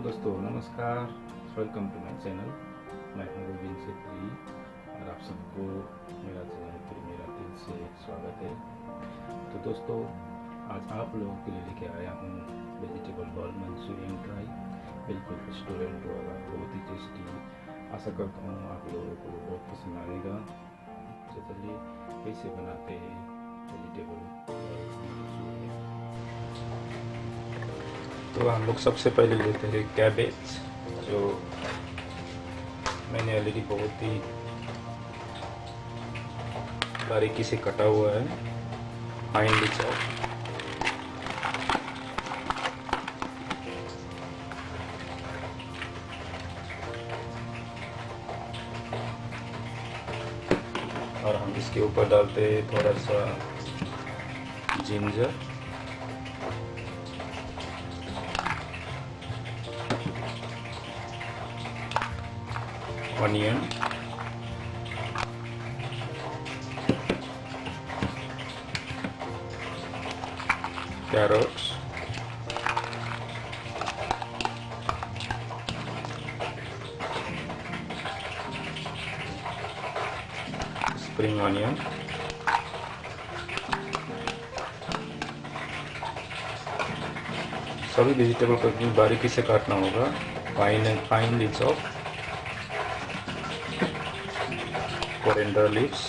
दोस्तों नमस्कार, welcome to my channel. मैं हूं गोविंद चेत्री और आप सबको मेरा चैनल पर मेरा दिल से स्वागत है। तो दोस्तों आज आप लोगों के लिए लेके आया हूं वेजिटेबल बॉल मंचूरियन ट्राई। बिल्कुल रेस्टोरेंट वाला, बहुत ही टेस्टी। आशा करता हूं आप लोगों को बहुत पसंद आएगा। तो चलिए कैसे बनाते हैं वेजिटेबल बॉल मंचूरियन। तो हम लोग सबसे पहले लेते हैं कैबेज, जो मैंने ऑलरेडी बहुत ही बारीकी से कटा हुआ है, फाइनली चॉप। और हम इसके ऊपर डालते हैं थोड़ा सा ginger, onion, carrots, spring onion, सभी वेजिटेबल को इतनी बारीकी से काटना होगा, finely chop. coriander leaves,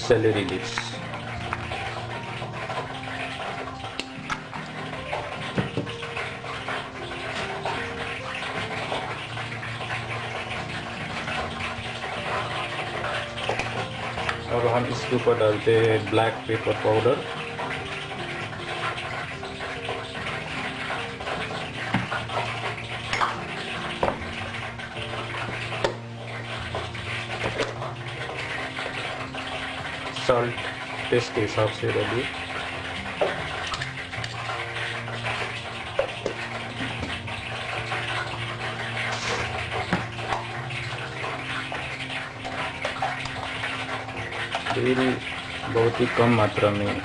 celery leaves, और हम इसके ऊपर डालते हैं black pepper powder, salt test के हिसाब से डालिए। फिर बहुत ही कम मात्रा में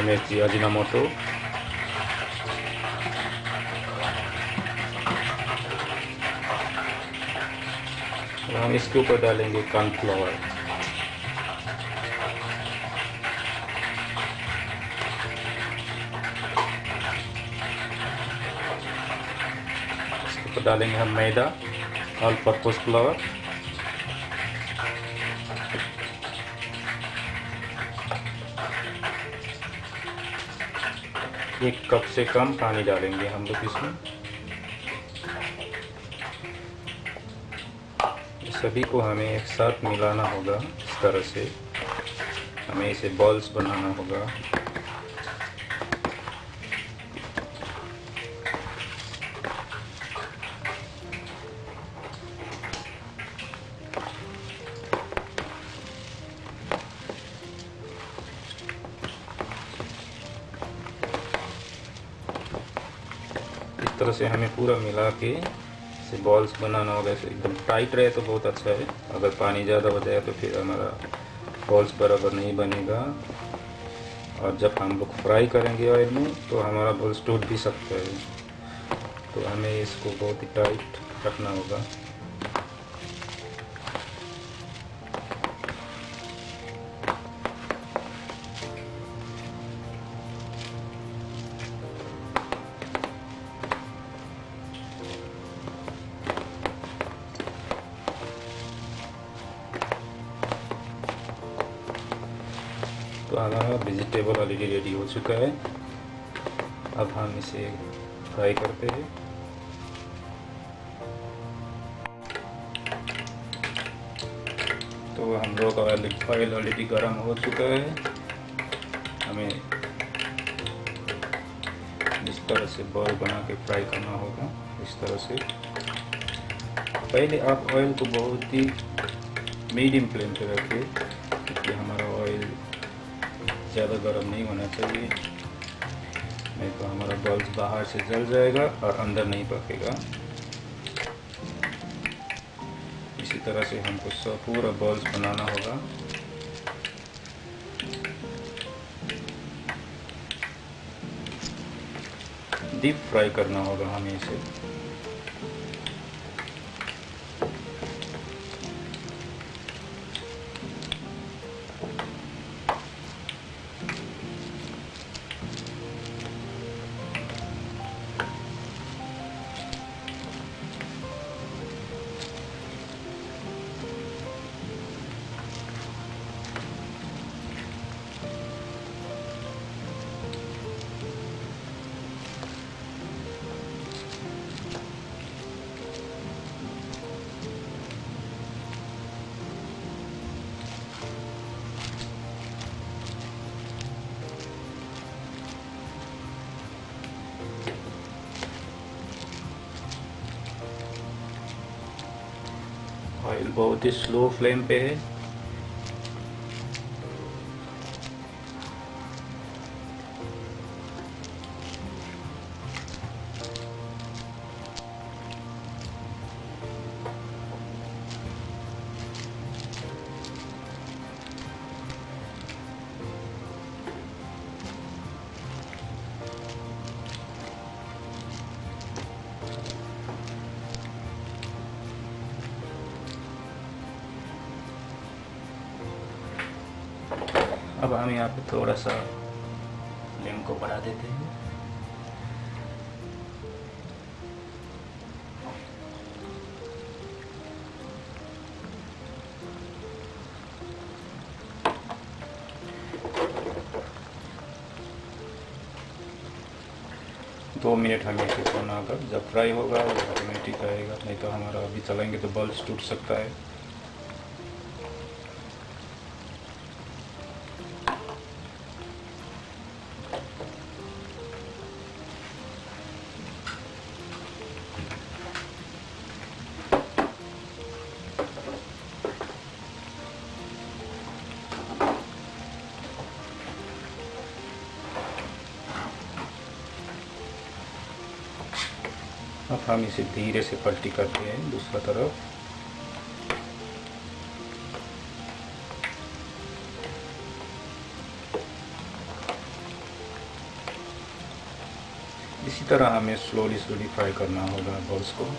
MSG अजीनोमोटो, हम इसके ऊपर डालेंगे कॉर्नफ्लावर। तो डालेंगे हम मैदा, ऑल पर्पस फ्लावर, एक कप से कम पानी डालेंगे हम लोग इसमें। सभी को हमें एक साथ मिलाना होगा, इस तरह से हमें इसे बॉल्स बनाना होगा। इस तरह से हमें पूरा मिला के इसे बॉल्स बनाना होगा। ऐसे एकदम टाइट रहे तो बहुत अच्छा है, अगर पानी ज़्यादा हो जाए तो फिर हमारा बॉल्स बराबर नहीं बनेगा, और जब हम लोग फ्राई करेंगे ऑयल में तो हमारा बॉल्स टूट भी सकता है। तो हमें इसको बहुत ही टाइट रखना होगा। तो हमारा वेजिटेबल ऑलरेडी रेडी हो चुका है। अब हम इसे फ्राई करते हैं। तो हम लोग का ऑयल ऑलरेडी गर्म हो चुका है। हमें इस तरह से बॉल बना के फ्राई करना होगा, इस तरह से। पहले आप ऑयल को बहुत ही मीडियम फ्लेम पे रखिए, क्योंकि हमारा ऑयल ज़्यादा गर्म नहीं होना चाहिए, नहीं तो हमारा बॉल्स बाहर से जल जाएगा और अंदर नहीं पकेगा। इसी तरह से हमको सब पूरा बॉल्स बनाना होगा। डीप फ्राई करना होगा हमें इसे। ऑयल बहुत ही स्लो फ्लेम पे है। अब हम यहाँ पे थोड़ा सा फ्लेम को बढ़ा देते हैं। दो मिनट हमें इसे छोड़ना होगा। जब फ्राई होगा वो ऑटोमेटिक आएगा, नहीं तो हमारा अभी चलाएंगे तो बल्ब टूट सकता है। अब हम इसे धीरे से पलटी करते हैं दूसरा तरफ। इसी तरह हमें स्लोली फ्राई करना होगा बॉल्स को।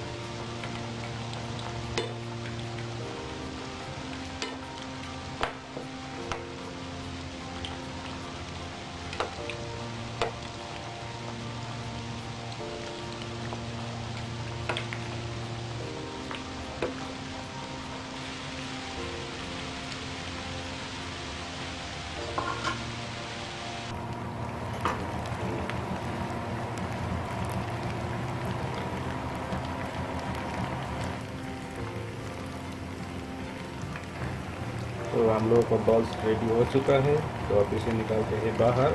तो हम लोगों का बॉल्स रेडी हो चुका है, तो अब इसे निकालते हैं बाहर।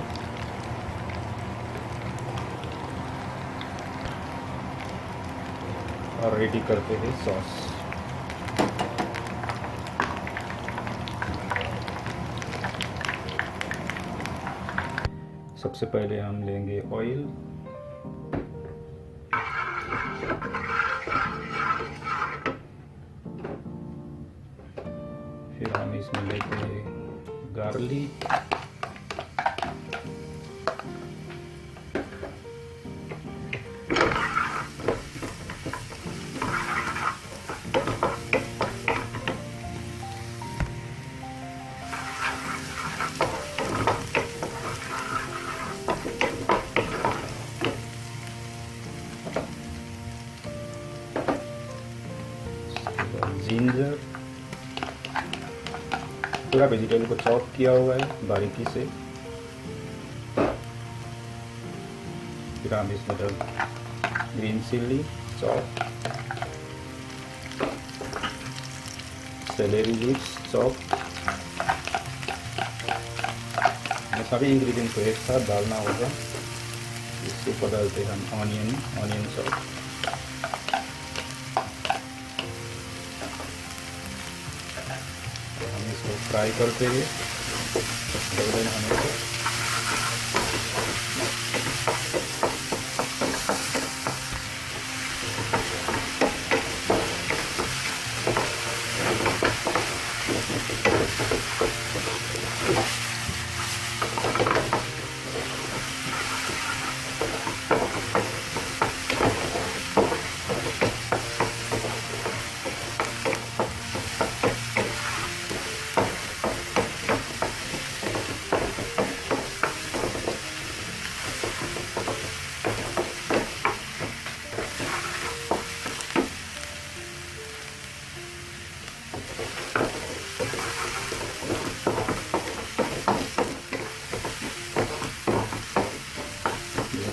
और रेडी करते हैं सॉस। सबसे पहले हम लेंगे ऑयल। फिर हम इसमें लेते हैं गार्लिक, जिंजर, पूरा वेजिटेबल को चॉप किया हुआ है बारीकी से। फिर हम इसमें green chilli chop, salary leaves chop. सभी इंग्रेडिएंट को एक साथ डालना होगा। इसके ऊपर डालते हैं हम ऑनियन चॉप। हम इसको फ्राई करते हुए गोल्डन होने तक।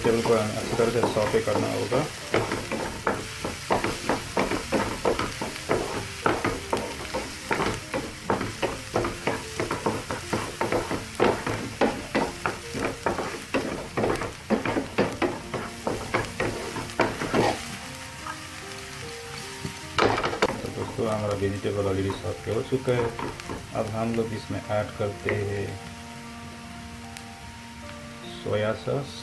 वेजिटेबल को अच्छी तरह से सौटे करना होगा। तो हमारा वेजिटेबल ऑलरेडी सौटे हो चुका है। अब हम लोग इसमें ऐड करते हैं soya sauce,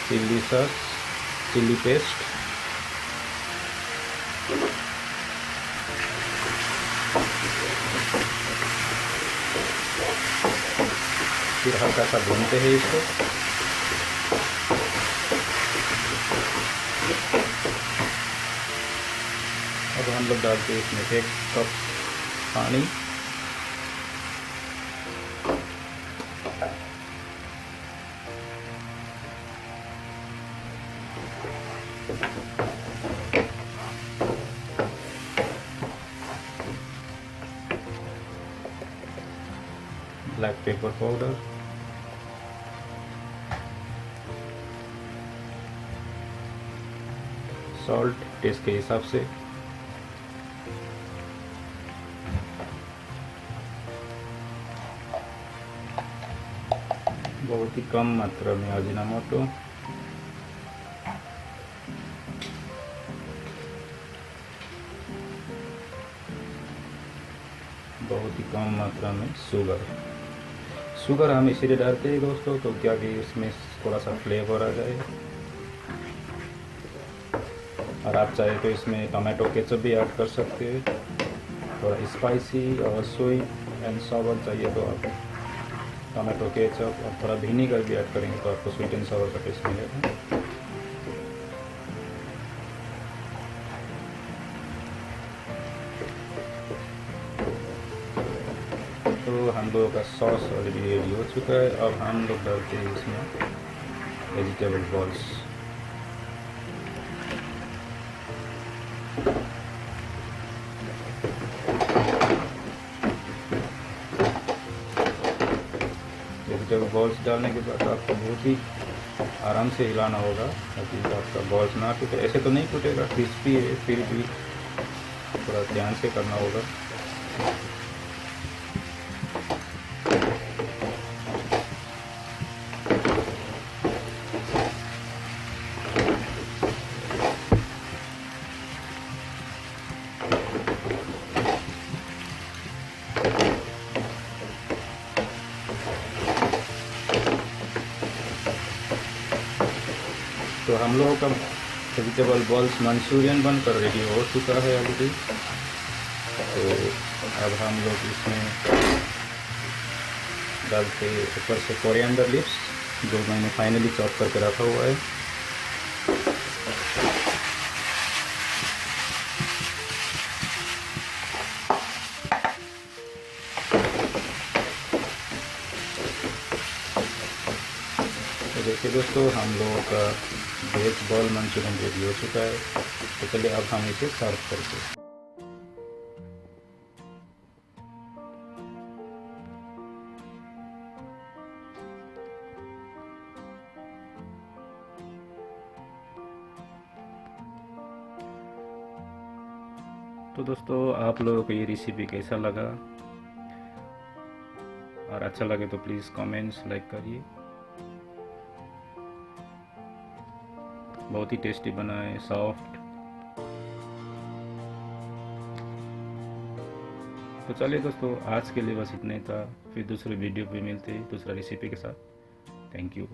chilli sauce, chilli paste, फिर हल्का सा भूनते हैं इसको। अब हम लोग डालते हैं इसमें 1 कप पानी। Black pepper powder, salt test के हिसाब से, बहुत ही कम मात्रा में अजीनामोटो, बहुत ही कम मात्रा में शुगर हम इसीलिए डालते हैं दोस्तों, तो क्या कि इसमें थोड़ा सा फ्लेवर आ जाए। और आप चाहे तो इसमें टमाटो केचप भी ऐड कर सकते हैं। थोड़ा स्पाइसी और स्वीट एंड सॉवर चाहिए तो आप टमाटो केचप और थोड़ा विनीगर भी ऐड करेंगे तो आपको स्वीट एंड सॉवर का टेस्ट मिलेगा। तो हम लोगों का सॉस ऑलरेडी रेडी हो चुका है। अब हम लोग डालते हैं इसमें वेजिटेबल बॉल्स। वेजिटेबल बॉल्स डालने के बाद आपको बहुत ही आराम से हिलाना होगा ताकि आपका बॉल्स ना टूटे। ऐसे तो नहीं टूटेगा, क्रिस्पी है, फिर भी थोड़ा ध्यान से करना होगा। तो हम लोगों का वेजिटेबल बॉल्स मंचूरियन बनकर रेडी हो चुका है ऑलरेडी। तो अब हम लोग इसमें डालते ऊपर से कोरिएंडर लीव्स, जो मैंने फाइनली चॉप करके रखा हुआ है। तो देखिए दोस्तों, हम लोगों का वेज बॉल मंचूरियन रेडी हो चुका है। तो चलिए अब हम इसे सर्व करते हैं। तो दोस्तों, आप लोगों को ये रेसिपी कैसा लगा, और अच्छा लगे तो प्लीज़ कमेंट्स लाइक करिए। बहुत ही टेस्टी बना है, सॉफ्ट। तो चलिए दोस्तों, आज के लिए बस इतना ही था। फिर दूसरे वीडियो पे मिलते हैं दूसरा रेसिपी के साथ। Thank you.